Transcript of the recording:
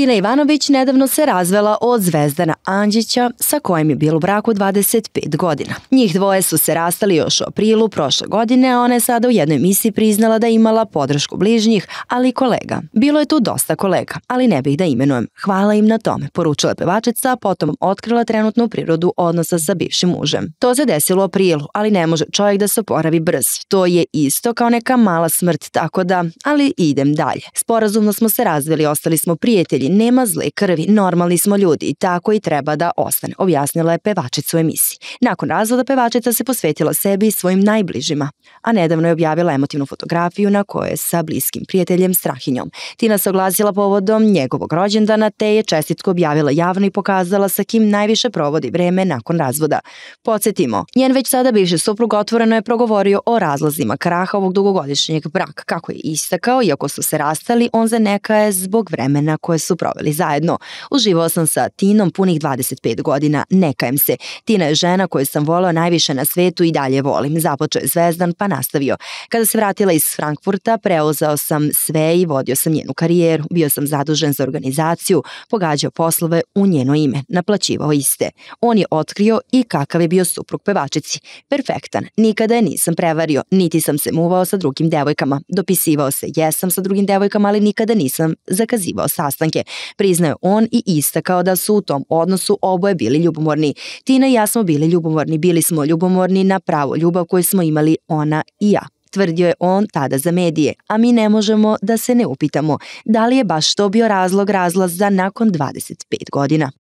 Tina Ivanović nedavno se razvela od Zvezdana Andžića sa kojim je bila u braku 25 godina. Njih dvoje su se rastali još u aprilu prošle godine, a ona je sada u jednoj emisiji priznala da je imala podršku bližnjih, ali i kolega. Bilo je tu dosta kolega, ali ne bih da imenujem. Hvala im na tome, poručila je pevačica, a potom otkrila trenutnu prirodu odnosa sa bivšim mužem. To se desilo u aprilu, ali ne može čovjek da se oporavi brz. To je isto kao neka mala smrt, tako da, ali idem dalje. Sporazumno smo se razveli, ostali smo prijatelji, nema zle krvi, normalni smo ljudi i tako i treba da ostane, objasnila je pevačica u emisiji. Nakon razvoda pevačica se posvetila sebi i svojim najbližima, a nedavno je objavila emotivnu fotografiju na kojoj je sa bliskim prijateljem Strahinjom. Tina se oglasila povodom njegovog rođendana te je čestitku objavila javno i pokazala sa kim najviše provodi vreme nakon razvoda. Podsjetimo, njen već sada bivši suprug otvoreno je progovorio o razlozima kraha ovog dugogodišnjeg braka. Kako je istakao, iako su se rastali, on zaneka je zbog vremena koje su proveli zajedno. Uživao sam sa Tinom punih 25 godina, ne kajem se. Tina je žena koju sam voleo najviše na svetu i dalje volim. Započeo je Zvezdan pa nastavio. Kada se vratila iz Frankfurta, preuzeo sam sve i vodio sam njenu karijeru. Bio sam zadužen za organizaciju, pogađao poslove u njeno ime, naplaćivao iste. On je otkrio i kakav je bio suprug pevačici. Perfektan, nikada je nisam prevario, niti sam se muvao sa drugim devojkama. Dopisivao se jesam sa drugim devojkama, ali nikada nisam zakazivao sastanke. Priznao on i istakao da su u tom odnosu oboje bili ljubomorni. Tina i ja smo bili ljubomorni, bili smo ljubomorni na pravu ljubav koju smo imali ona i ja. Tvrdio je on tada za medije, a mi ne možemo da se ne upitamo da li je baš to bio razlog za nakon 25 godina.